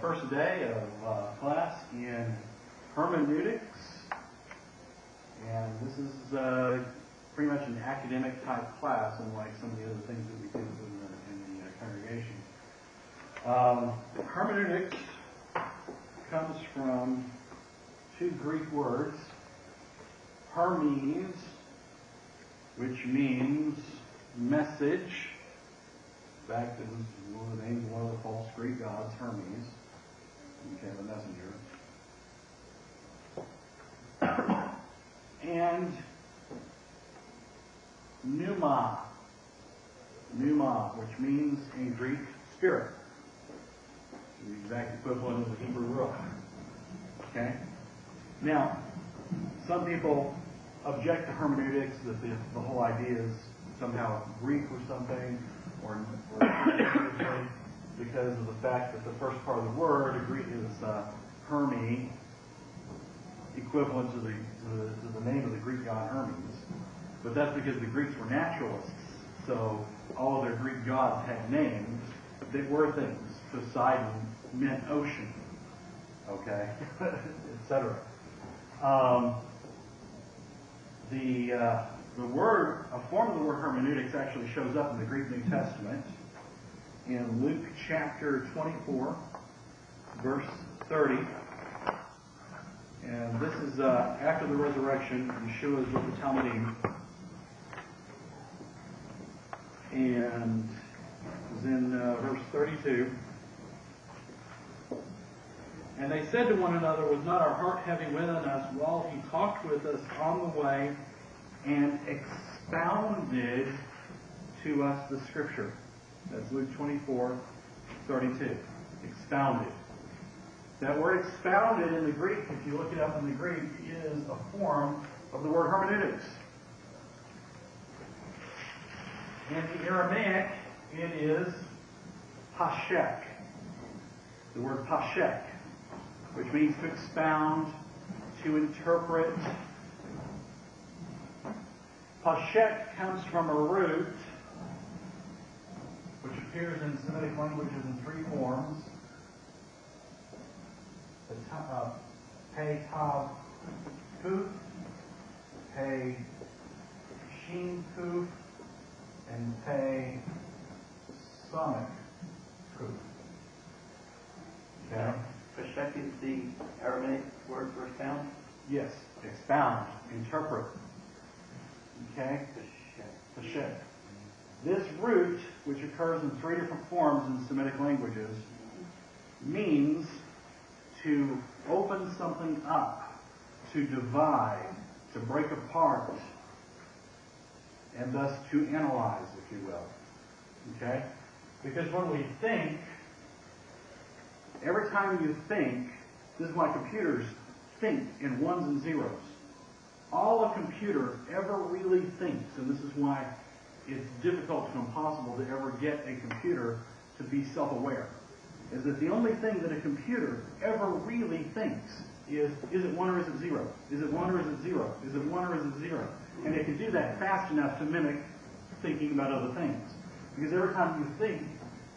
first day of class in hermeneutics, and this is pretty much an academic type class, unlike some of the other things that we do in the congregation. Hermeneutics comes from two Greek words, Hermes, which means message. In fact, it was one of the names of one of the false Greek gods, Hermes, okay, the messenger. And pneuma, which means in Greek spirit, the exact equivalent of the Hebrew ruach. Okay. Now, some people object to hermeneutics that the whole idea is somehow Greek or something, or because of the fact that the first part of the word is Hermes, equivalent to the name of the Greek god Hermes. But that's because the Greeks were naturalists, so all of their Greek gods had names that were things. Poseidon meant ocean, okay, etc. A form of the word hermeneutics actually shows up in the Greek New Testament in Luke chapter 24, verse 30. And this is after the resurrection. Yeshua is with the Talmudim. And it was in verse 32. And they said to one another, was not our heart heavy within us while he talked with us on the way and expounded to us the Scripture? That's Luke 24:32. Expounded. That word expounded in the Greek, if you look it up in the Greek, is a form of the word hermeneutics. In the Aramaic, it is pashek. The word pashek, which means to expound, to interpret. Pashek comes from a root which appears in Semitic languages in three forms. Pei tav kuf, pei shin kuf, and pei sonic kuf. Okay. Pashek is the Aramaic word for expound? Yes, expound, interpret. Okay? Pashek. This root, which occurs in three different forms in Semitic languages, means to open something up, to divide, to break apart, and thus to analyze, if you will. Okay? Because when we think, every time you think, this is why computers think in ones and zeros. All a computer ever really thinks, and this is why it's difficult to impossible to ever get a computer to be self-aware, is that the only thing that a computer ever really thinks is it 1 or is it 0? Is it 1 or is it 0? Is it 1 or is it 0? And it can do that fast enough to mimic thinking about other things. Because every time you think,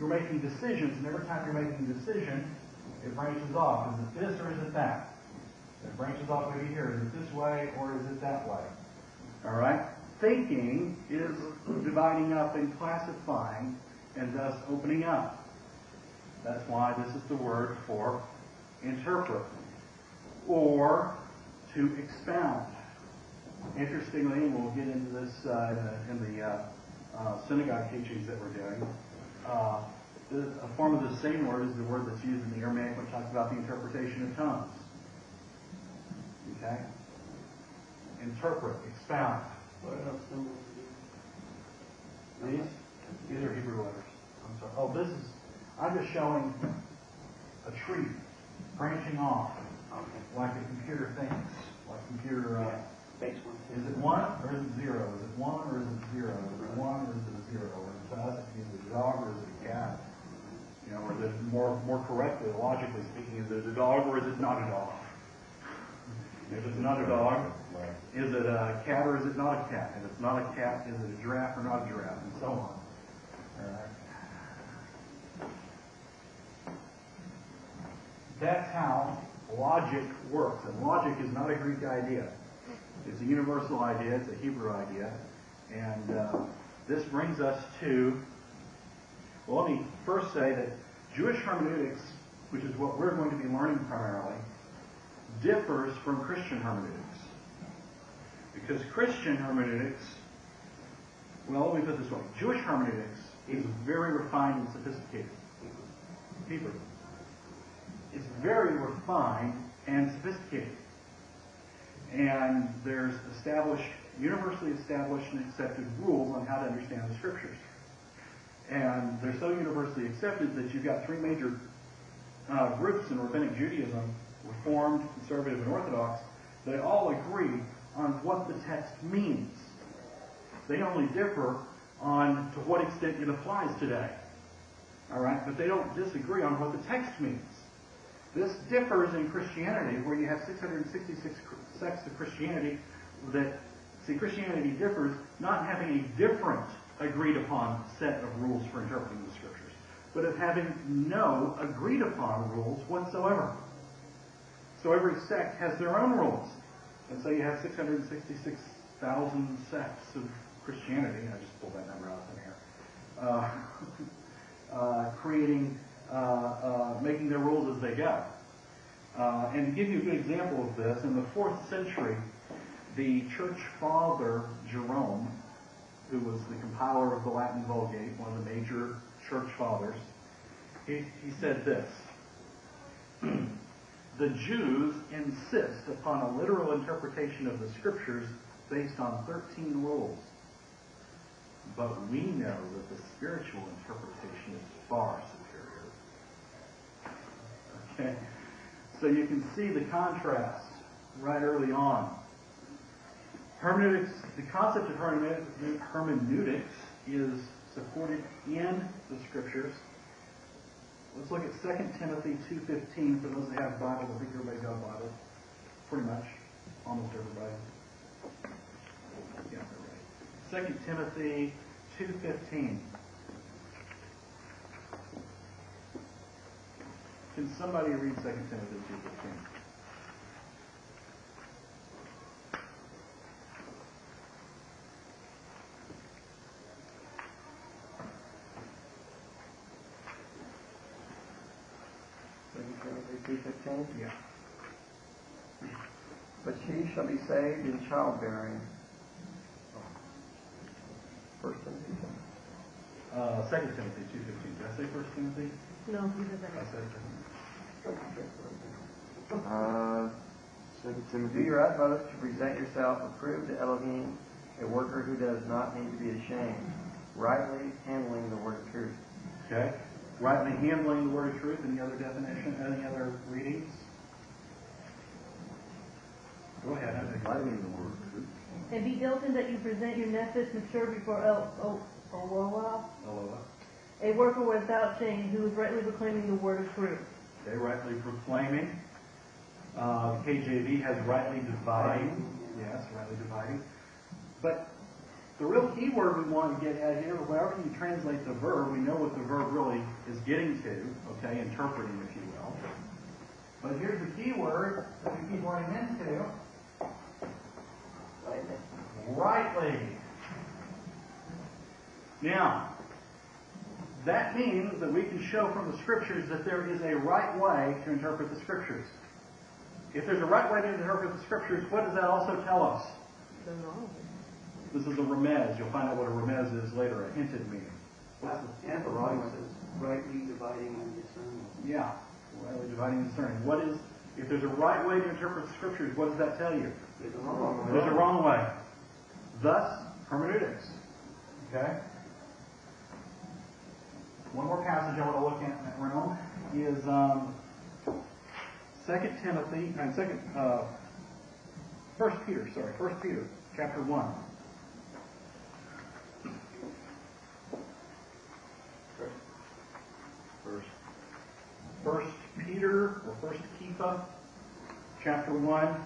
you're making decisions, and every time you're making a decision, it branches off. Is it this or is it that? It branches off maybe here. Is it this way or is it that way? All right? Thinking is dividing up and classifying and thus opening up. That's why this is the word for interpret or to expound. Interestingly, and we'll get into this in the synagogue teachings that we're doing, a form of the same word is the word that's used in the Aramaic when it talks about the interpretation of tongues. Okay? Interpret, expound. What else symbols do you use? These are Hebrew letters. I'm sorry. Oh, this is, I'm just showing a tree branching off, like a computer thinks, like a computer. Base one. Is it 1 or is it 0? Is it 1 or is it 0? Is it 1 or is it 0? Or is it a dog or is it a cat? You know, or is it more correctly, logically speaking, is it a dog or is it not a dog? If it's not a dog, is it a cat or is it not a cat? If it's not a cat, is it a giraffe or not a giraffe? And so on. All right. That's how logic works. And logic is not a Greek idea. It's a universal idea. It's a Hebrew idea. And this brings us to, well, let me first say that Jewish hermeneutics, which is what we're going to be learning primarily, differs from Christian hermeneutics. Because Christian hermeneutics, well, let me put it this way. Jewish hermeneutics is very refined and sophisticated. Hebrew. It's very refined and sophisticated. And there's universally established and accepted rules on how to understand the Scriptures. And they're so universally accepted that you've got three major groups in Rabbinic Judaism, Reformed, Conservative, and Orthodox. They all agree on what the text means. They only differ on to what extent it applies today. All right? But they don't disagree on what the text means. This differs in Christianity, where you have 666 sects of Christianity Christianity differs not having a different agreed upon set of rules for interpreting the Scriptures, but of having no agreed upon rules whatsoever. So every sect has their own rules. And so you have 666,000 sects of Christianity. I just pulled that number out of thin air. Making their rules as they go. And to give you a good example of this, in the 4th century, the church father Jerome, who was the compiler of the Latin Vulgate, one of the major church fathers, he said this: the Jews insist upon a literal interpretation of the Scriptures based on 13 rules. But we know that the spiritual interpretation is far superior. Okay? So you can see the contrast right early on. Hermeneutics, the concept of hermeneutics is supported in the Scriptures. Let's look at 2 Timothy 2:15. For those that have Bibles, I think everybody's got a Bible. Pretty much. Almost everybody. Yeah, everybody. 2 Timothy 2:15. Can somebody read 2 Timothy 2:15? Timothy 2:15. Yeah. But she shall be saved in childbearing. 1 Timothy. 2 Timothy 2:15. Did I say 1 Timothy? No, you did I that. said Do your utmost to present yourself approved to Elohim, a worker who does not need to be ashamed, rightly handling the word of truth. Okay. Rightly handling the word of truth. Any other definition? Any other readings? Go ahead. Handling the word of truth. And be diligent that you present your nefesh mature before Eloah, a worker without shame, who is rightly proclaiming the word of truth. Okay, rightly proclaiming. KJV has rightly dividing. Yes, rightly dividing. But the real key word we want to get at here, wherever you translate the verb, we know what the verb really is getting to, okay, interpreting, if you will. But here's the key word that we keep running into. Rightly. Now, that means that we can show from the Scriptures that there is a right way to interpret the Scriptures. If there's a right way to interpret the Scriptures, what does that also tell us? This is a remez. You'll find out what a remez is later, a hinted meaning. And the wrong says, rightly dividing and discerning. Yeah, rightly dividing and discerning. What is, if there's a right way to interpret the Scriptures, what does that tell you? There's a wrong way. There's a wrong way. Thus, hermeneutics. Okay? One more passage I want to look at in that realm is 1 Peter, chapter 1. First Peter, or First Kefa, chapter 1,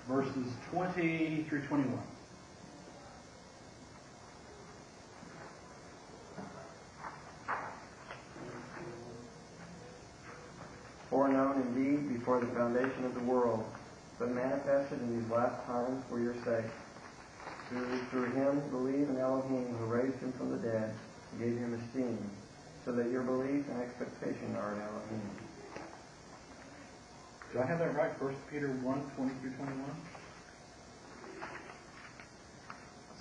verses 20 through 21. foreknown indeed before the foundation of the world, but manifested in these last times for your sake. Through him believe in Elohim, who raised him from the dead and gave him esteem, so that your belief and expectation are in Elohim. Do I have that right? 1 Peter 1, 20 through 21?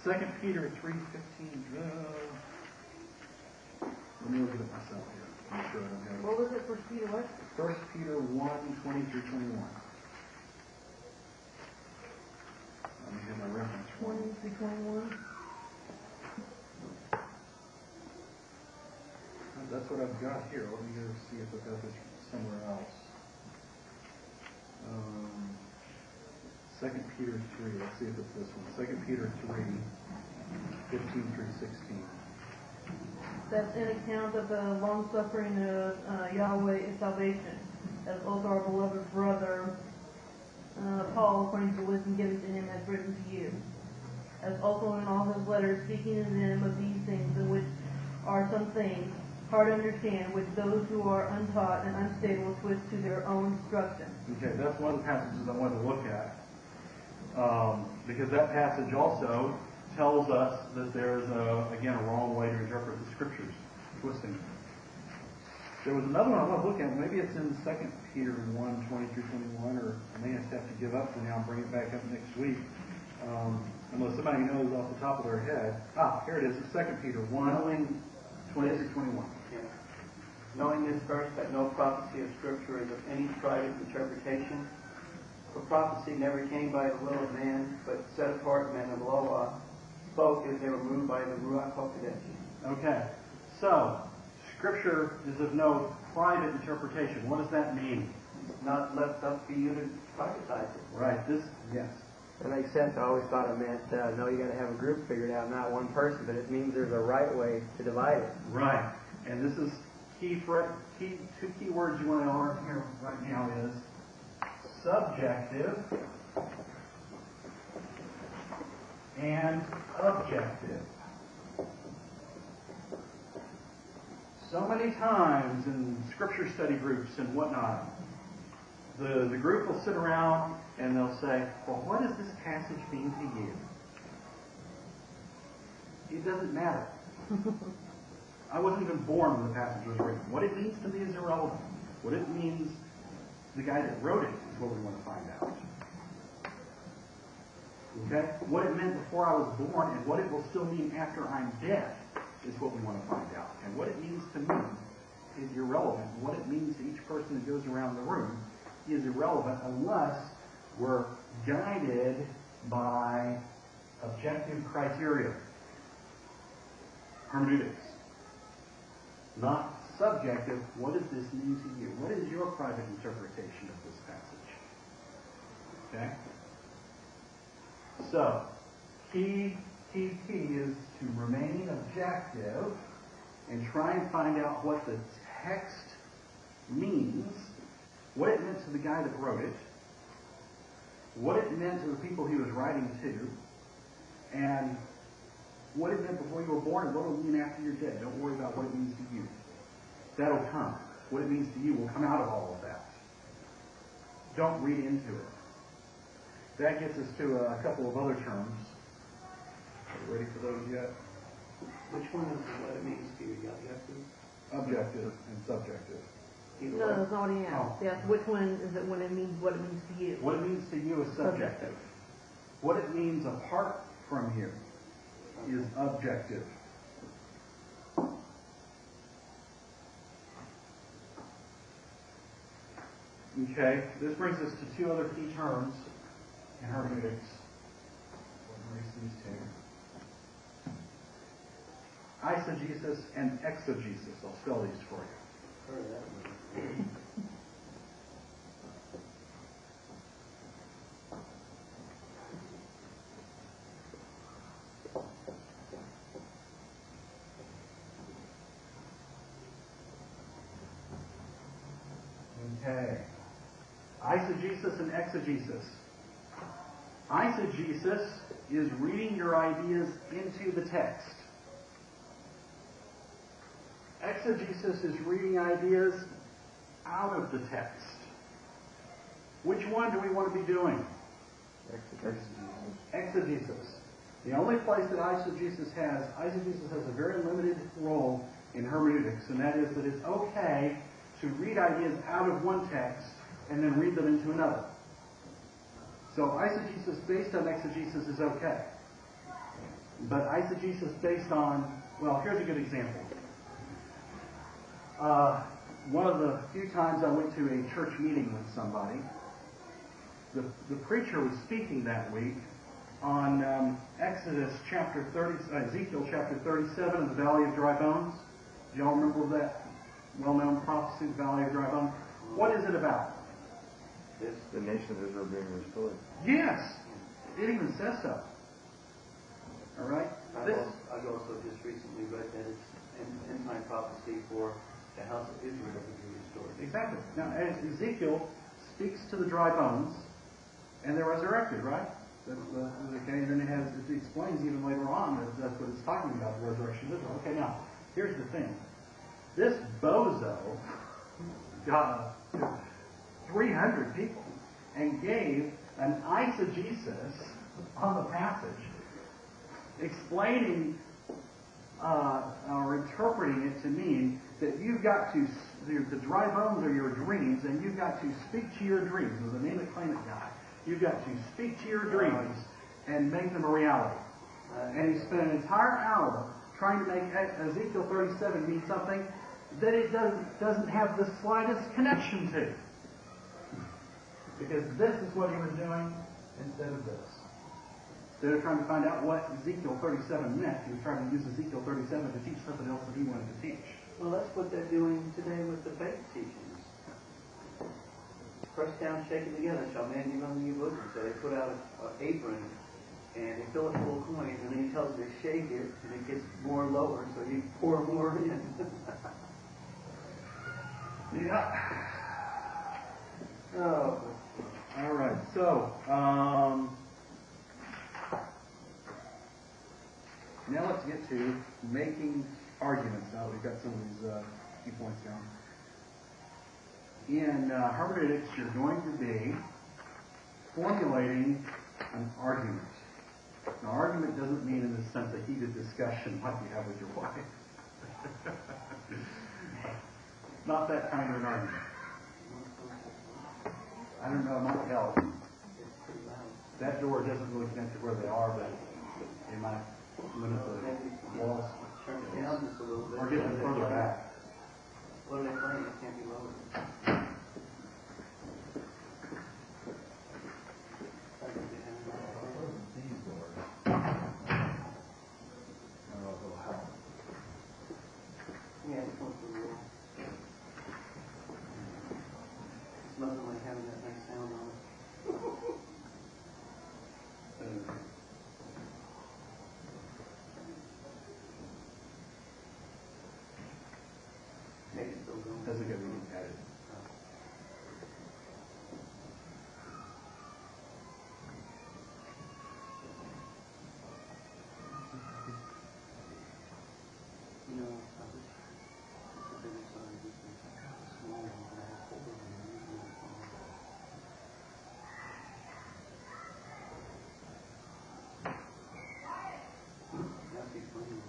2 Peter 3, 15. Let me look at it myself here. Make sure I don't have it. What was it for Peter? What? 1 Peter 1, 20 through 21. Let me get my reference. 20 through 21. That's what I've got here. Let me go see if I've got this somewhere else. 2 Peter 3. Let's see if it's this one. 2 Peter 3, 15 through 16. That's an account of the long-suffering of Yahweh in salvation, as also our beloved brother Paul, according to the wisdom given to him, has written to you. As also in all his letters, speaking in them of these things, in which are some things hard to understand, which those who are untaught and unstable twist to their own destruction. Okay, that's one of the passages I wanted to look at. Because that passage also tells us that there's, again, a wrong way to interpret the Scriptures, twisting it. There was another one I want to look at. Maybe it's in 2 Peter 1, 20 through 21, or I may just have to give up for now and bring it back up next week. Unless somebody knows off the top of their head. Here it is. It's 2 Peter 1, 20 through 21. Yeah. Knowing this first, that no prophecy of Scripture is of any private interpretation. For prophecy never came by the will of man, but set apart men of Loah spoke as they were moved by the Ruach HaKodesh. Okay. So, Scripture is of no private interpretation. What does that mean? It's not left up for you to prophesy it. Right. Yes. That makes sense. I always thought it meant, no, you got to have a group figured out, not one person, but it means there's a right way to divide it. Right. And this is two key words you want to learn here right now is subjective and objective. So many times in Scripture study groups and whatnot, the group will sit around and they'll say, well, what does this passage mean to you? It doesn't matter. I wasn't even born when the passage was written. What it means to me is irrelevant. What it means to the guy that wrote it is what we want to find out. Okay? What it meant before I was born and what it will still mean after I'm dead is what we want to find out. And what it means to me is irrelevant. What it means to each person that goes around the room is irrelevant unless we're guided by objective criteria. Hermeneutics. Not subjective. What does this mean to you? What is your private interpretation of this passage? Okay? So, key is to remain objective and try and find out what the text means, what it meant to the guy that wrote it, what it meant to the people he was writing to, and what it meant before you were born and what it will mean after you're dead. Don't worry about what it means to you. That'll come. What it means to you will come out of all of that. Don't read into it. That gets us to a couple of other terms. Are you ready for those yet? Which one is what it means to you? Objective and subjective. No, that's not what he asked. He asked which one is it when it means what it means to you. What it means to you is subjective. What it means apart from you is objective. Okay, this brings us to two other key terms in hermeneutics. We'll erase these two. Eisegesis and exegesis. I'll spell these for you. Okay. Eisegesis and exegesis. Eisegesis is reading your ideas into the text. Exegesis is reading ideas out of the text. Which one do we want to be doing? Exegesis. The only place that eisegesis has a very limited role in hermeneutics, and that is that it's okay to read ideas out of one text and then read them into another. So eisegesis based on exegesis is okay. But eisegesis based on, well, here's a good example. One of the few times I went to a church meeting with somebody, the preacher was speaking that week on Ezekiel chapter 37 of the Valley of Dry Bones. Do y'all remember that well-known prophecy, the Valley of Dry Bones? What is it about? It's the nation of Israel being restored. Yes! It even says so. All right? I've also just recently read that it's an end-time prophecy for the house of Israel to be restored. Exactly. Now, Ezekiel speaks to the dry bones, and they're resurrected, right? Okay, and then it explains even later on that that's what it's talking about, the resurrection of Israel. Okay, now, here's the thing. This bozo got 300 people and gave an eisegesis on the passage, explaining or interpreting it to mean that you've got to, the dry bones are your dreams, and you've got to speak to your dreams. It was the name of the claimant guy. You've got to speak to your dreams and make them a reality. And he spent an entire hour trying to make Ezekiel 37 mean something that it doesn't have the slightest connection to. Because this is what he was doing instead of this. Instead of trying to find out what Ezekiel 37 meant, he was trying to use Ezekiel 37 to teach something else that he wanted to teach. Well, that's what they're doing today with the faith teachings. Pressed down, shaken together, shall man give unto you bosom. So they put out an apron, and they fill it full of coins, and then he tells them to shake it, and it gets more lower, so you pour more in. Yeah. Oh. All right. So, now let's get to making arguments. Now that we've got some of these key points down. In hermeneutics, you're going to be formulating an argument. Now, argument doesn't mean in the sense a heated discussion like you have with your wife. Not that kind of an argument. I don't know, it might help. That door doesn't really connect to where they are, but it might limit the walls. Turn it down just a little bit. Or get them further back. What are they playing? It can't be lowered. Yeah, it's going through the wall. It's nothing like having that nice sound on it. Hey, it's still going. Doesn't get really added. You know, I wish the bigger size was small and I had hold on and that's explaining.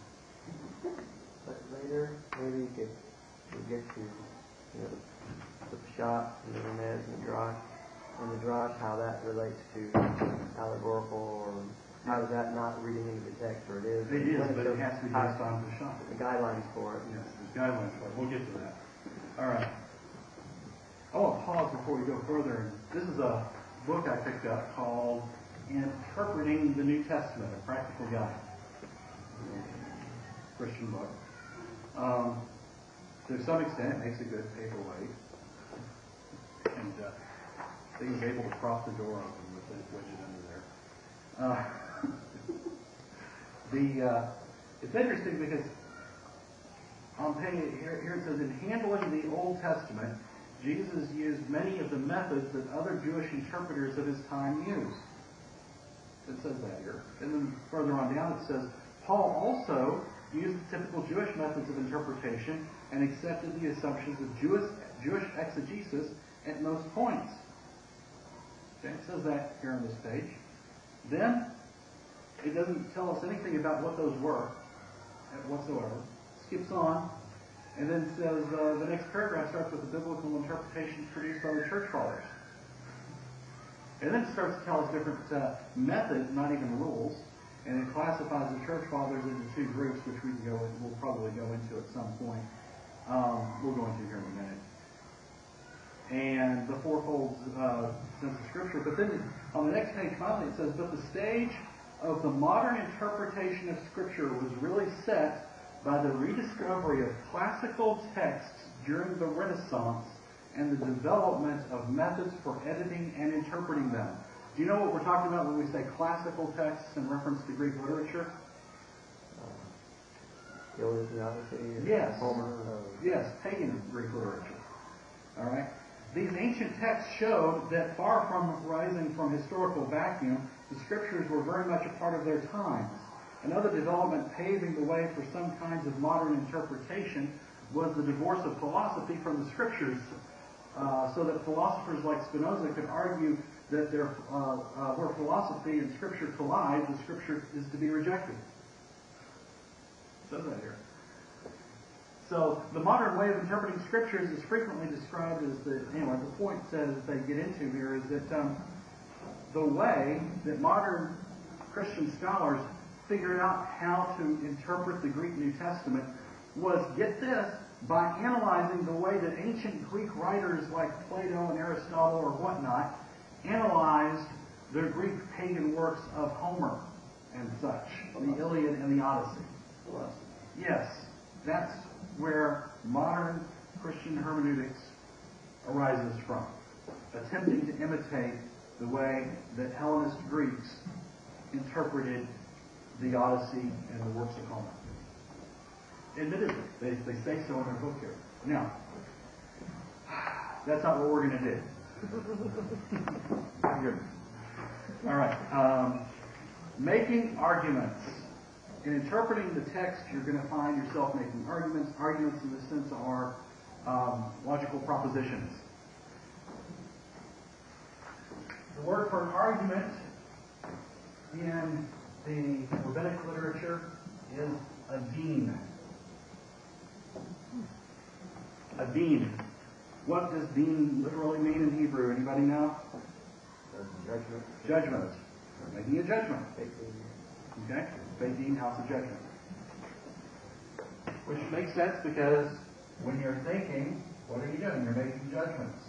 But later, maybe we'll get to the Pshat and the Remez and the Drash, how that relates to allegorical, or how is that not reading into the text, or it is? It is, but it has to be based on the shot. The guidelines for it. Yes, there's guidelines for it. We'll get to that. All right. I want to pause before we go further. This is a book I picked up called Interpreting the New Testament, a Practical Guide. Christian book. To some extent, it makes a good paperweight. And he was able to prop the door open with that widget under there. It's interesting because on page here it says, in handling the Old Testament, Jesus used many of the methods that other Jewish interpreters of his time used. It says that here. And then further on down it says, Paul also used the typical Jewish methods of interpretation and accepted the assumptions of Jewish exegesis at most points. Okay, it says that here on this page. Then, it doesn't tell us anything about what those were whatsoever. Skips on, and then says the next paragraph starts with the biblical interpretations produced by the church fathers. And then it starts to tell us different methods, not even rules, and it classifies the church fathers into two groups, which we'll probably go into at some point. We'll go into here in a minute. And the fourfold sense of Scripture. But then on the next page, finally, it says, but the stage of the modern interpretation of Scripture was really set by the rediscovery of classical texts during the Renaissance and the development of methods for editing and interpreting them. Do you know what we're talking about when we say classical texts in reference to Greek literature? Iliad, the Odyssey, Yes. Homer. Yes, pagan Greek literature. All right? These ancient texts showed that far from rising from historical vacuum, the Scriptures were very much a part of their times. Another development paving the way for some kinds of modern interpretation was the divorce of philosophy from the Scriptures, so that philosophers like Spinoza could argue that where philosophy and Scripture collide, the Scripture is to be rejected. It says that here. So the modern way of interpreting Scriptures is frequently described as the point that they get into here is that the way that modern Christian scholars figured out how to interpret the Greek New Testament was, get this, by analyzing the way that ancient Greek writers like Plato and Aristotle or whatnot analyzed the Greek pagan works of Homer and such, the Iliad and the Odyssey. Yes, that's where modern Christian hermeneutics arises from, attempting to imitate the way that Hellenist Greeks interpreted the Odyssey and the works of Homer. Admittedly, they say so in their book here. Now, that's not what we're going to do. Good. All right. Making arguments. In interpreting the text, you're going to find yourself making arguments. Arguments, in this sense, are logical propositions. The word for an argument in the rabbinic literature is a deen. A deen. What does deen literally mean in Hebrew? Anybody know? Judgment. Judgment. Making a judgment. Okay? Beit Din, house of judgment. Which makes sense because when you're thinking, what are you doing? You're making judgments.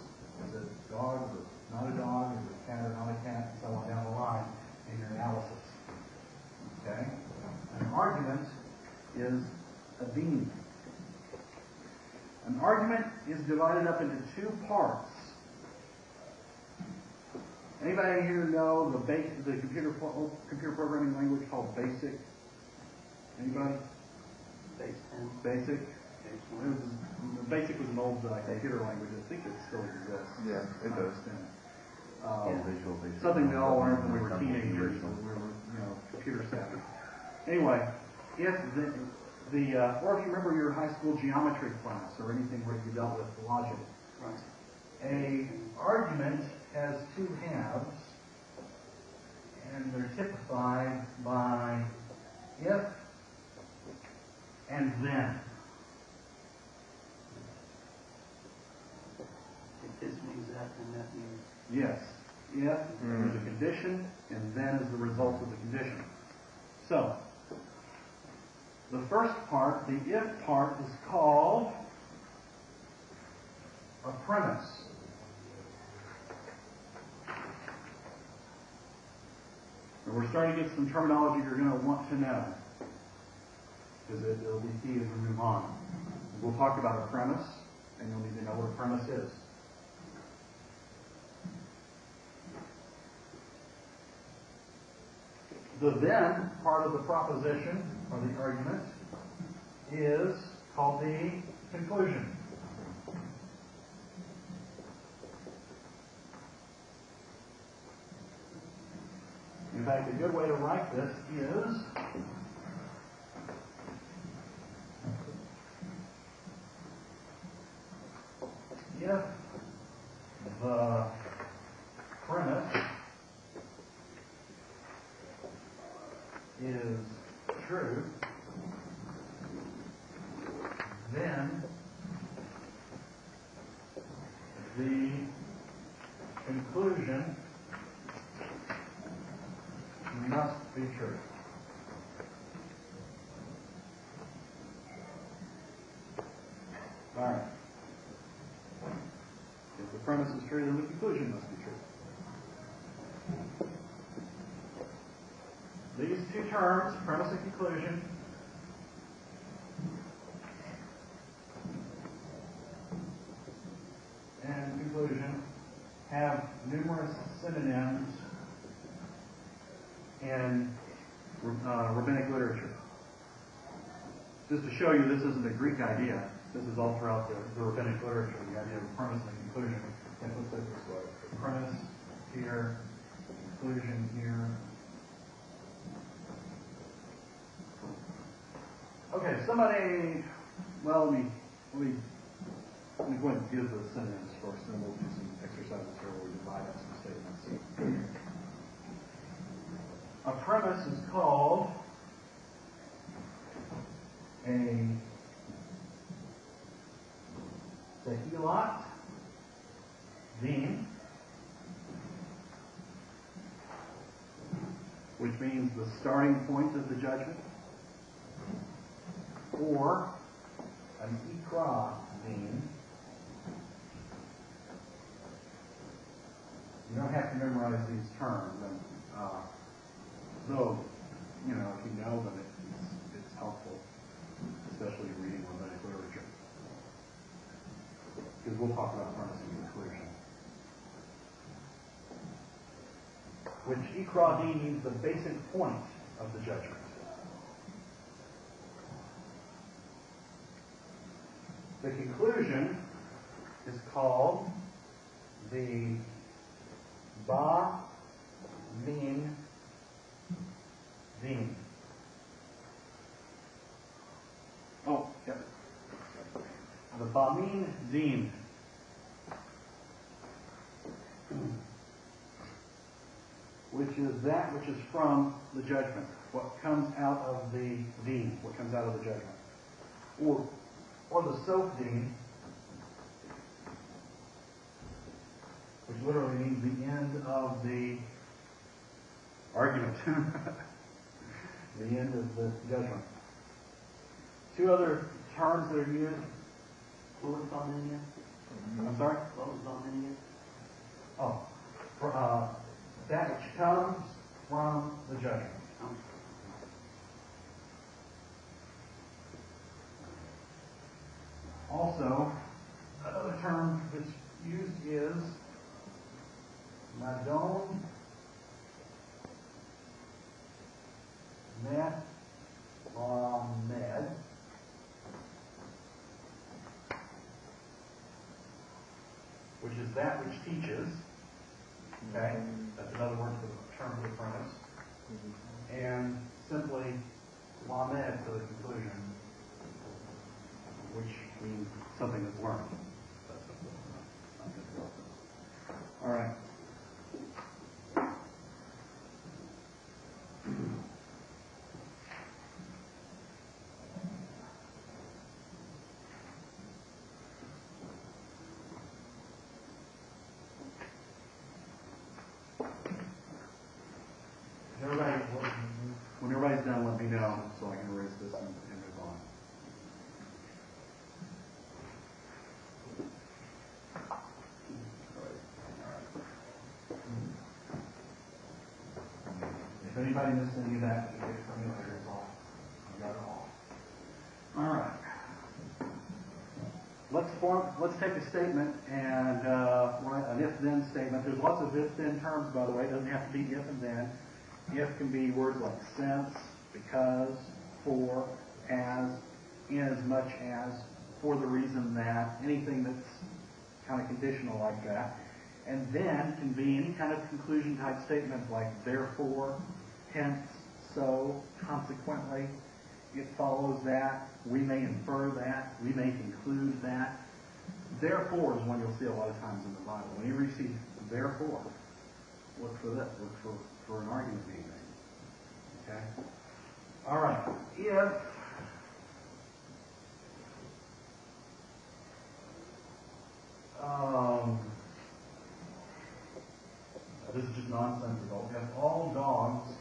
Is it a dog? Is it not a dog? Is it a cat or not a cat? And so on down the line in your analysis. Okay? An argument is a deen. An argument is divided up into two parts. Anybody here know the computer programming language called BASIC? Anybody? BASIC. BASIC was an old computer language. I think it still exists. Yeah, it does. Something we all learned when we were teenagers, when we were, computer savvy. Anyway, if or if you remember your high school geometry class or anything where you dealt with logic, Right. a argument has two halves, and they're typified by if and then. If this means that, then that means. Yes. If there's a condition, and then is the result of the condition. So, the first part, the if part, is called a premise. And we're starting to get some terminology you're going to want to know, because it'll be key as we move on. We'll talk about a premise, and you'll need to know what a premise is. The then part of the proposition, or the argument, is called the conclusion. In fact, a good way to write this is if the premise premise is true, then the conclusion must be true. These two terms, premise and conclusion, have numerous synonyms in rabbinic literature. Just to show you this isn't a Greek idea, this is all throughout the rabbinic literature, the idea of premise and conclusion. And let's say it this way. The premise here, conclusion here. Okay, somebody, well, let me go ahead and give the synonyms first, and then we'll do some exercises here where we divide up some statements. A premise is called a tehillat din, which means the starting point of the judgment, or an ikra din. You don't have to memorize these terms, and though, you know, if you know them, it's helpful, especially reading rabbinic literature. Because we'll talk about premise and conclusion. Which ikra din means the basic point of the judgment. The conclusion is called the ba min din. Oh, yeah. The ba min din. Which is that which is from the judgment. What comes out of the din. What comes out of the judgment. Or the sof din, which literally means the end of the argument. The end of the judgment. Two other terms that are used. What was ba min again? I'm sorry? What was ba min again? Oh, that which comes from the judgment. Also, another term that's used is madon met lamed, which is that which teaches. Okay, that's another word for the term for the premise. And simply lamed for the conclusion, which means something that's learned. All right. When everybody's done, let me know so I can erase this and move on. If anybody missed any of that, you get it from me later. It's all. I got it all. All right. Let's take a statement and write an if-then statement. There's lots of if-then terms, by the way. It doesn't have to be if and then. If can be words like since, because, for, as, in as much as, for the reason that, anything that's kind of conditional like that. And then can be any kind of conclusion type statement like therefore, hence, so, consequently, it follows that, we may infer that, we may conclude that. Therefore is one you'll see a lot of times in the Bible. Whenever you see therefore, look for this, look for an argument being made. Okay? All right. If this is just nonsensical. If all dogs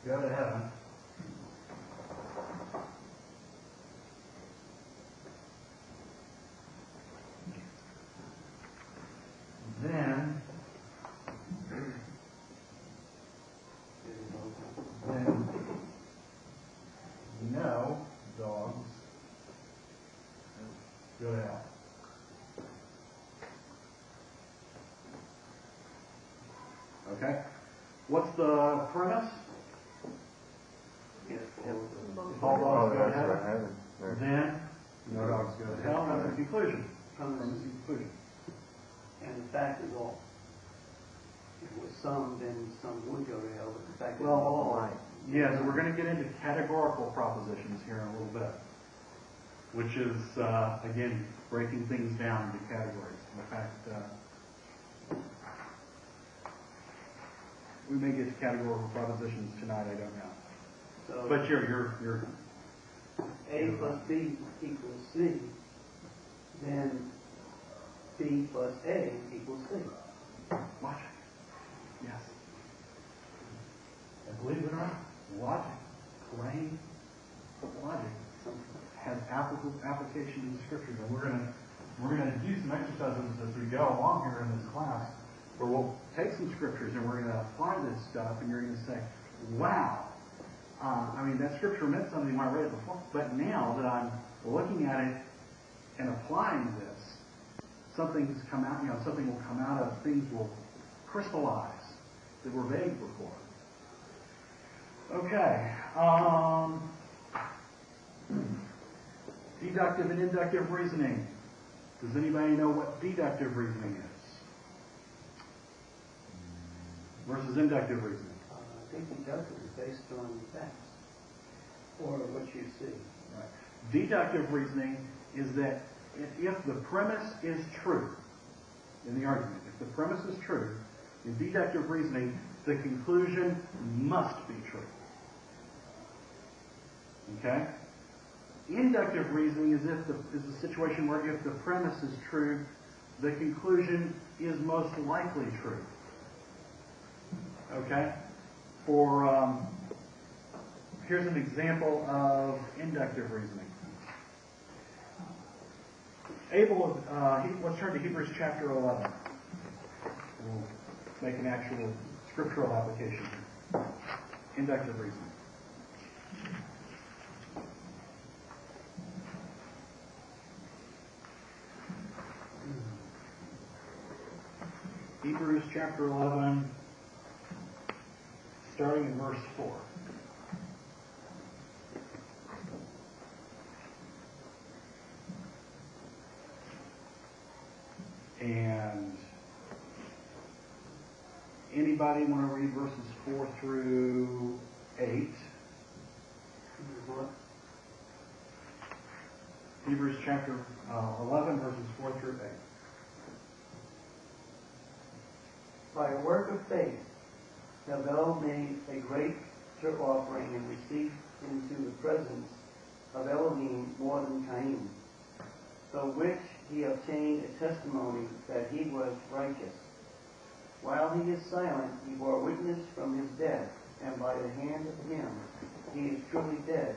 go to heaven, go to hell. Okay? What's the premise? Yes, If all dogs go to heaven, then no dogs go to hell. That's the conclusion. Premise is the conclusion. And the fact is all. If it was some, then some would go to hell, but the fact is Well, all. yeah, so we're going to get into categorical propositions here in a little bit, which is, again, breaking things down into categories. In fact, we may get to categorical propositions tonight, I don't know. So But you're A plus B equals C, then B plus A equals C. logic. Yes. And believe it or not, logic, plain logic, has application in the scriptures, and we're gonna do some exercises as we go along here in this class, where we'll take some scriptures and we're gonna apply this stuff, and you're gonna say, "Wow, I mean that scripture meant something when I read it before, but now that I'm looking at it and applying this, something's come out. You know, something will come out of things will crystallize that were vague before." Okay. Deductive and inductive reasoning. Does anybody know what deductive reasoning is? Versus inductive reasoning. I think deductive is based on facts, or what you see. Right. Deductive reasoning is that if the premise is true in the argument, if the premise is true, in deductive reasoning, the conclusion must be true. Okay? Inductive reasoning is a situation where if the premise is true, the conclusion is most likely true. Okay? Here's an example of inductive reasoning. Let's turn to Hebrews chapter 11. We'll make an actual scriptural application. Inductive reasoning. Hebrews chapter 11, starting in verse 4. And anybody want to read verses 4 through 8? Hebrews chapter 11, verses 4 through 8. By a work of faith, Abel made a greater offering and received into the presence of Elohim more than Cain, through which he obtained a testimony that he was righteous. While he is silent, he bore witness from his death, and by the hand of him he is truly dead,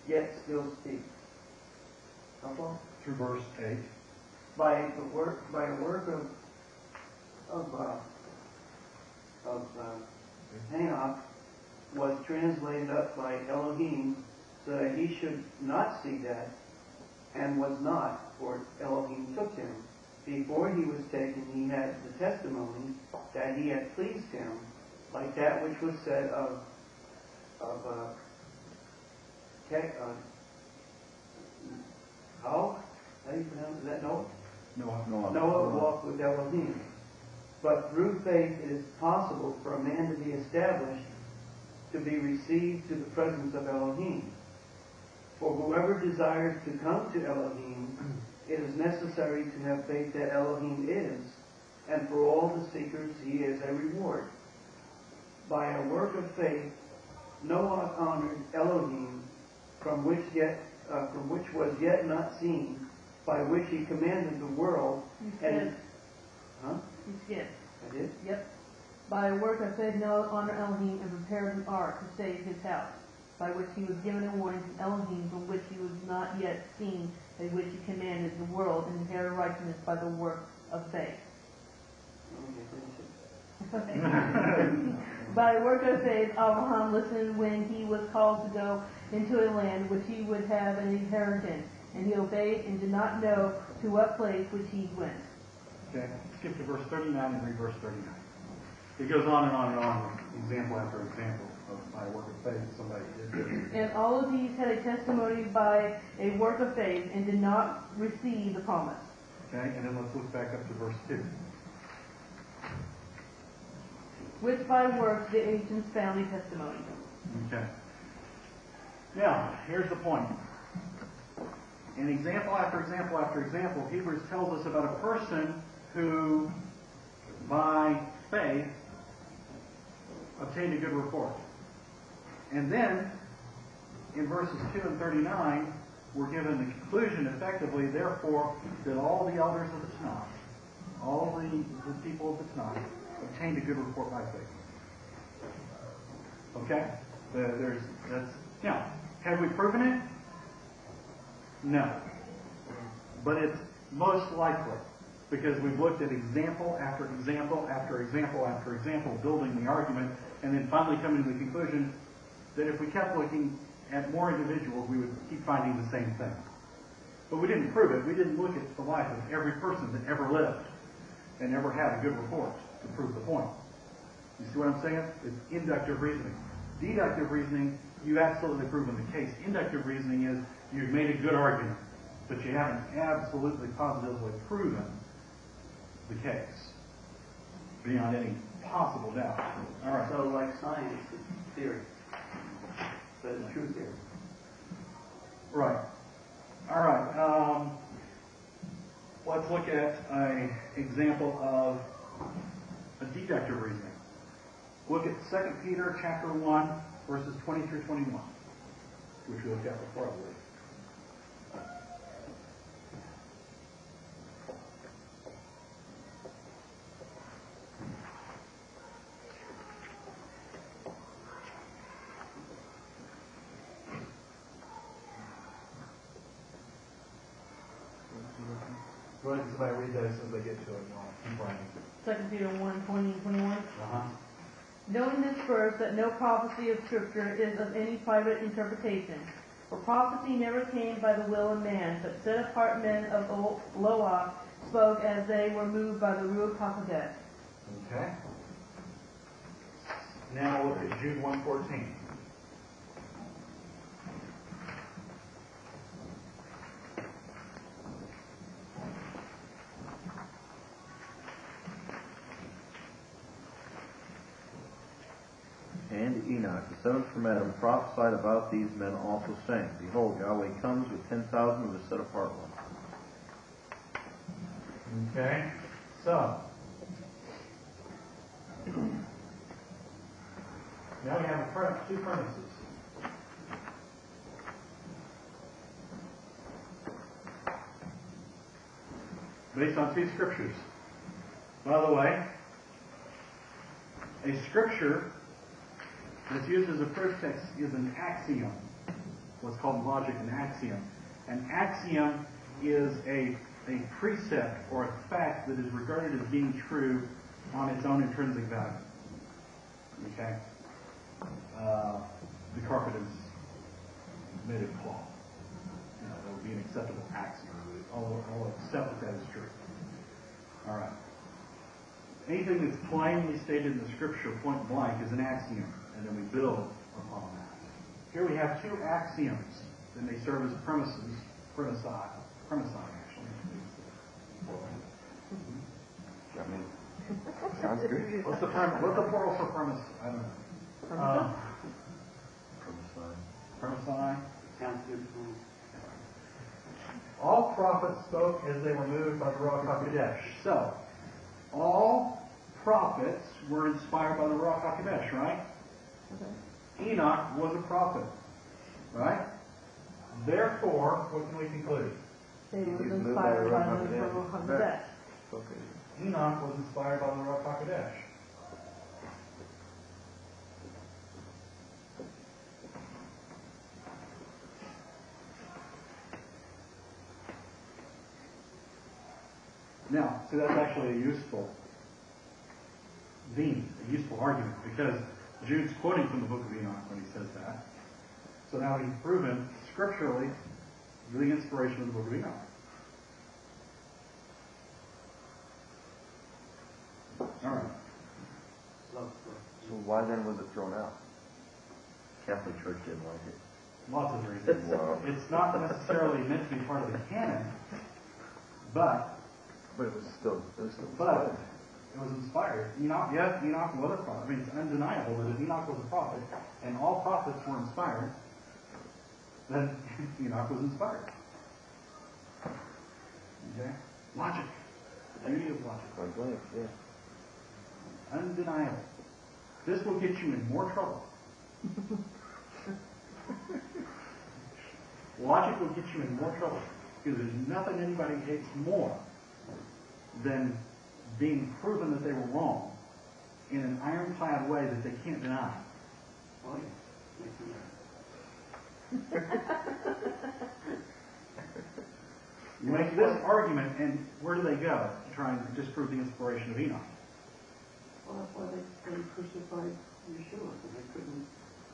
yet still speaks. How far? Through verse 8. By a work of Enoch was translated up by Elohim so that he should not see death, and was not, for Elohim took him. Before he was taken, he had the testimony that he had pleased him, like that which was said of how do you pronounce that? Noah walked with Elohim. But through faith it is possible for a man to be established, to be received to the presence of Elohim. For whoever desires to come to Elohim, it is necessary to have faith that Elohim is, and for all the seekers he is a reward. By a work of faith, Noah honored Elohim, from which was yet not seen, by which he commanded the world. You Huh? skipped. I did? Yep. By a work of faith, Noah honored Elohim and prepared an ark to save his house, by which he was given a warning from Elohim, from which he was not yet seen, by which he commanded the world and inherited righteousness by the work of faith. By work of faith, Abraham listened when he was called to go into a land which he would have an inheritance, And he obeyed and did not know to what place which he went. Okay, skip to verse 39 and read verse 39. It goes on and on and on, example after example of by work of faith somebody did this. And all of these had a testimony by a work of faith and did not receive the promise. Okay, and then let's look back up to verse 2. Which by works the ancients found a testimony. Okay. Now, here's the point. In example after example after example, Hebrews tells us about a person who, by faith, obtained a good report. And then, in verses 2 and 39, we're given the conclusion, effectively, therefore, that all the elders of the Tanakh, all the people of the Tanakh, obtained a good report by faith. Okay? Now, have we proven it? No. But it's most likely, because we've looked at example after example after example after example, building the argument, and then finally coming to the conclusion that if we kept looking at more individuals, we would keep finding the same thing. But we didn't prove it. We didn't look at the life of every person that ever lived and ever had a good report to prove the point. You see what I'm saying? It's inductive reasoning. Deductive reasoning, you absolutely proven the case. Inductive reasoning is you've made a good argument, but you haven't absolutely positively proven the case beyond any possible doubt. All right. So like science, it's theory. But it's true theory. Right. All right. Let's look at an example of a deductive reasoning. Look at 2 Peter chapter 1, verses 20 through 21, which we looked at before, I believe. Go ahead and somebody read that as soon as they get to it. Keep writing. 2 Peter 1, 20 and 21. Uh-huh. Knowing this first, that no prophecy of Scripture is of any private interpretation. For prophecy never came by the will of man, but set apart men of Loa spoke as they were moved by the Ruach HaKodesh. Okay. Now look at Jude 1:14. And Enoch, the seventh from Adam, prophesied about these men also, saying, Behold, Yahweh comes with 10,000 of the set-apart ones. Okay. So, now we have two premises. Based on two scriptures. By the way, a scripture that's used as a proof text is an axiom. What's called in logic an axiom. An axiom is a precept or a fact that is regarded as being true on its own intrinsic value. Okay? The carpet is made of cloth. You know, that would be an acceptable axiom. I'll accept that as true. All right. Anything that's plainly stated in the scripture point blank is an axiom, and then we build upon that. Here we have two axioms that may serve as premises, premisi actually. I mean, sounds good. What's the plural for premise? I don't know. Premisi. Sounds good to me. All prophets spoke as they were moved by the Ruach HaKodesh. So, all prophets were inspired by the Ruach HaKodesh, right? Okay. Enoch was a prophet, right? Therefore, what can we conclude? He was inspired by the Ruach HaKodesh. Enoch was inspired by the Ruach HaKodesh. Now, see, that's actually a useful theme, a useful argument, because Jude's quoting from the book of Enoch when he says that. So now he's proven scripturally the inspiration of the Book of Enoch. All right. So why then was it thrown out? Catholic Church didn't like it. Lots of reasons. Wow. It's not necessarily meant to be part of the canon, but But it was still But it was inspired. Enoch, yes, Enoch was a prophet. I mean, it's undeniable that if Enoch was a prophet, and all prophets were inspired, then Enoch was inspired. Okay? Logic. The beauty of logic. Point blank, yeah. Undeniable. This will get you in more trouble. Logic will get you in more trouble. Because there's nothing anybody hates more than being proven that they were wrong in an ironclad way that they can't deny. Oh, yeah. You make this argument, and where do they go to try and disprove the inspiration of Enoch? Well, that's why they crucified Yeshua, because they couldn't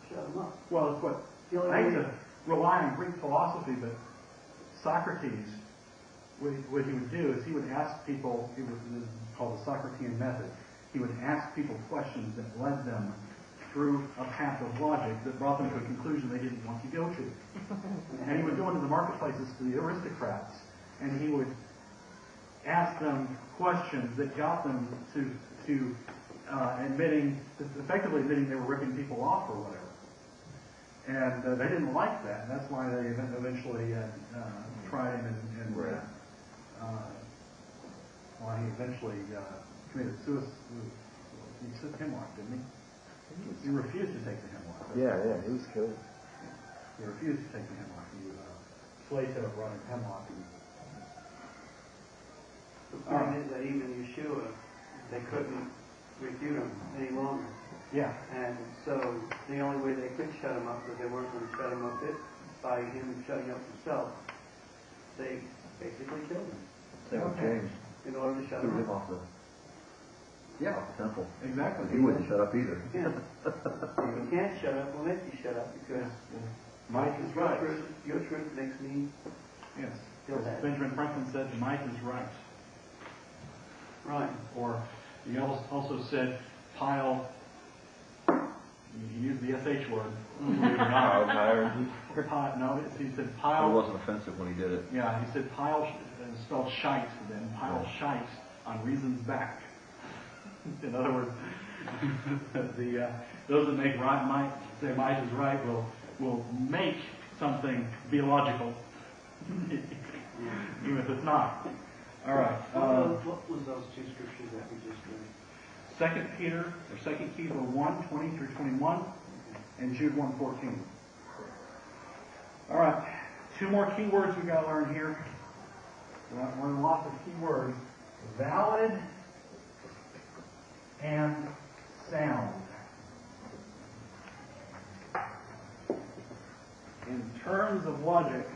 shut him up. Well, it's what The only I hate way- to rely on Greek philosophy, but Socrates, what he would do is he would ask people, this is called the Socratean method, he would ask people questions that led them through a path of logic that brought them to a conclusion they didn't want to go to. And he would go into the marketplaces to the aristocrats, and he would ask them questions that got them to effectively admitting they were ripping people off or whatever. And they didn't like that. That's why they eventually tried him and why he eventually committed suicide. He took hemlock, didn't he? He refused to take the hemlock. Yeah, he was killed. He refused to take the hemlock. Plato brought him hemlock. The point is that even Yeshua, they couldn't refute him any longer. Yeah. And so the only way they could shut him up, because they weren't going to shut him up by him shutting up himself, they basically killed him Same with Okay. James. in order to shut Threw him him up. off the Yeah. temple. Exactly. He wouldn't shut up either. Yeah. If you can't shut up, we'll make you shut up, because Mike is right. your truth makes me Yes. feel As bad. Benjamin Franklin said, Mike is right. Right. Or he also said, pile. He used the SH word. Believe it or not. No, he said It pile. wasn't offensive when he did it. Yeah, he said pile, spelled shite, then pile shite on reason's back. In other words, those that make right might say might is right will make something be logical, even if it's not. All right. What was those two scriptures that we just read? 2 Peter 1, 20 through 21, and Jude 1:14. All right. Two more key words we've got to learn here. We're going to learn lots of key words. Valid and sound. In terms of logic,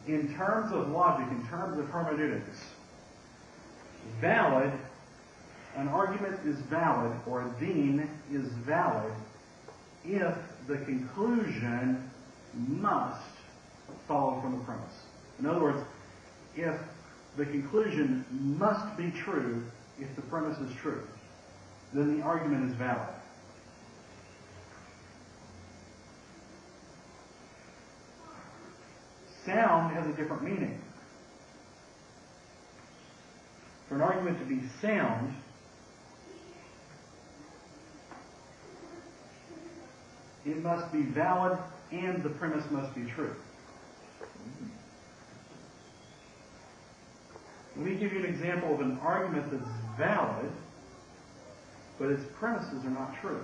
in terms of hermeneutics, valid, an argument is valid, or a deen is valid, if the conclusion must follow from the premise. In other words, if the conclusion must be true if the premise is true, then the argument is valid. Sound has a different meaning. For an argument to be sound, it must be valid and the premise must be true. Let me give you an example of an argument that's valid, but its premises are not true.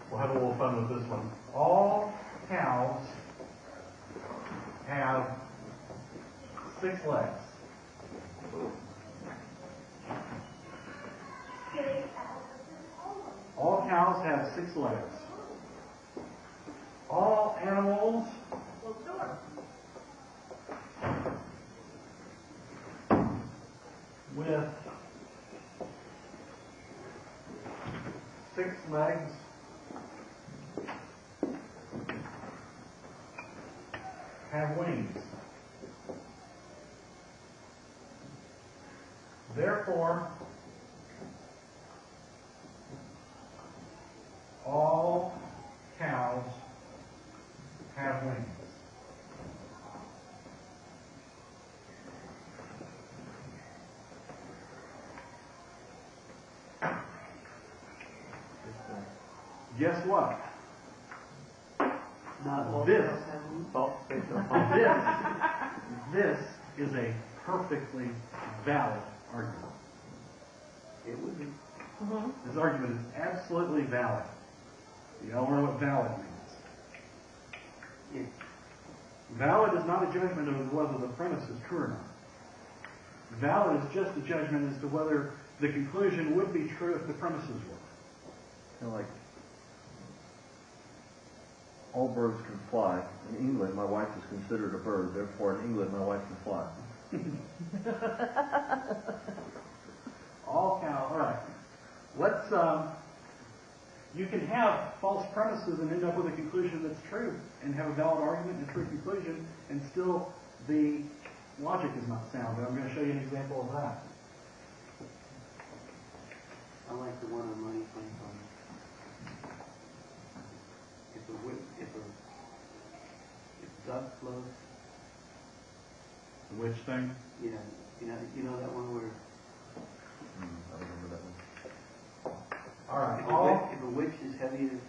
We'll have a little fun with this one. All cows have 6 legs. All cows have 6 legs. All animals with 6 legs have wings. Therefore, all cows have wings. Guess what? Not all This. cows have wings. False statement upon This is a perfectly valid argument. It would be. Mm-hmm. This argument is absolutely valid. You all know what valid means. Yes. Valid is not a judgment of whether the premise is true or not. Valid is just a judgment as to whether the conclusion would be true if the premises were. You know, like, all birds can fly. In England, my wife is considered a bird. Therefore, in England, my wife can fly. All cows. All right. Let's. You can have false premises and end up with a conclusion that's true, and have a valid argument and a true conclusion, and still the logic is not sound. But I'm going to show you an example of that. I like the one on money playing fund. If duck floats, The witch thing. yeah, you know that one where I remember that one. All right. if a witch is heavy as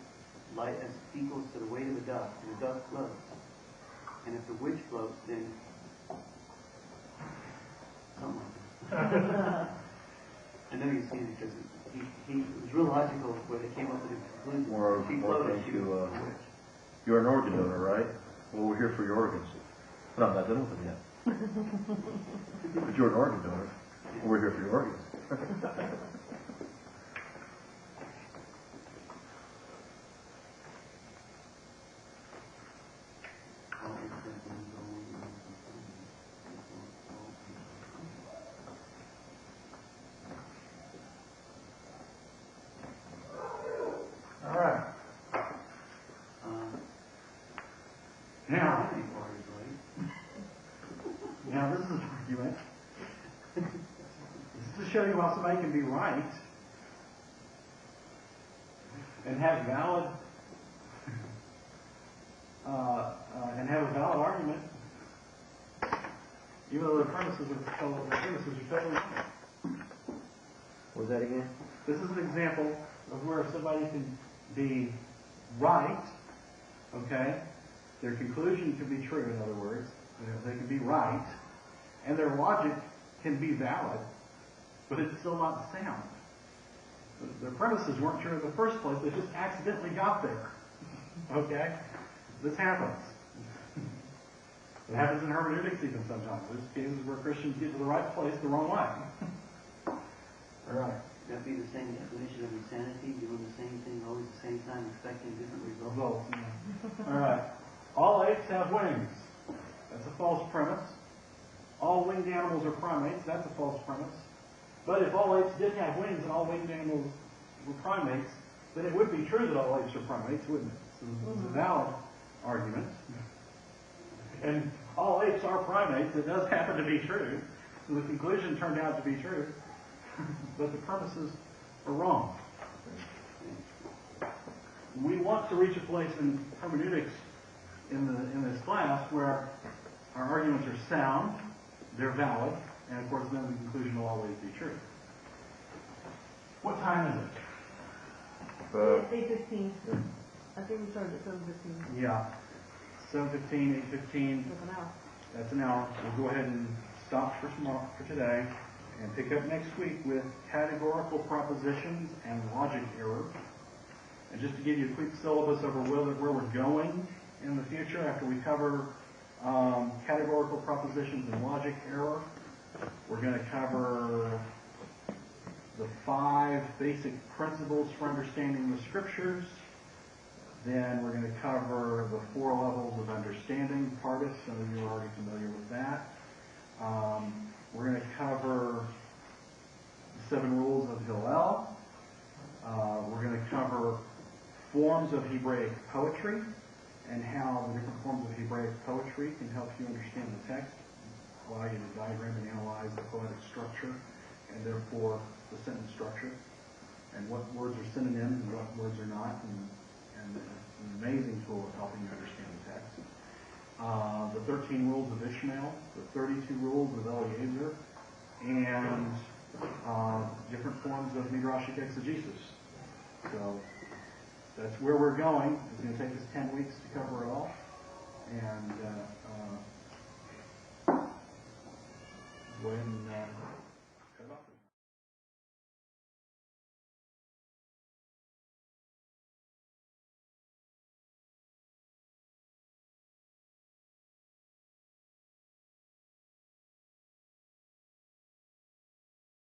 light as equals to the weight of a duck, and the duck floats, and if the witch floats, then something like that. I know you've seen it because he was real logical where they came up with the conclusion. More She floated, into, she was a witch. You're an organ donor, right? Well, we're here for your organs. No, I'm not done with them yet. But you're an organ donor. Well, we're here for your organs. All right. Now, now this is an argument. This is to show you how somebody can be right and have valid and have a valid argument, even though the premises are totally wrong. What was that again? This is an example of where somebody can be right, okay? Their conclusion can be true, in other words. They can be right, and their logic can be valid, but it's still not sound. Their premises weren't true in the first place. They just accidentally got there. Okay? This happens. It happens in hermeneutics even sometimes. There's cases where Christians get to the right place the wrong way. All right. That'd be the same definition of insanity, doing the same thing always at the same time, expecting different results. Results. Yeah. All right. All apes have wings. That's a false premise. All winged animals are primates. That's a false premise. But if all apes did have wings and all winged animals were primates, then it would be true that all apes are primates, wouldn't it? So it's a valid argument. And all apes are primates. It does happen to be true. So the conclusion turned out to be true. But the premises are wrong. We want to reach a place in hermeneutics in this class where our arguments are sound, they're valid, and of course then the conclusion will always be true. What time is it? It's 8:15. I think we started at 7:15. Yeah. 7:15, 8:15. That's an hour. That's an hour. We'll go ahead and stop for today and pick up next week with categorical propositions and logic error. And just to give you a quick syllabus over where we're going in the future after we cover categorical propositions and logic error, we're going to cover the 5 basic principles for understanding the Scriptures. Then we're going to cover the 4 levels of understanding. Partis, some of you are already familiar with that. We're going to cover 7 rules of Hillel. We're going to cover forms of Hebraic poetry and how the different forms of Hebraic poetry can help you understand the text, allow you to diagram and analyze the poetic structure, and therefore the sentence structure, and what words are synonyms and what words are not, and it's an amazing tool of helping you understand the text. The 13 rules of Ishmael, the 32 rules of Eliezer, and different forms of Midrashic exegesis. So that's where we're going. It's going to take us 10 weeks to cover it all. And go ahead and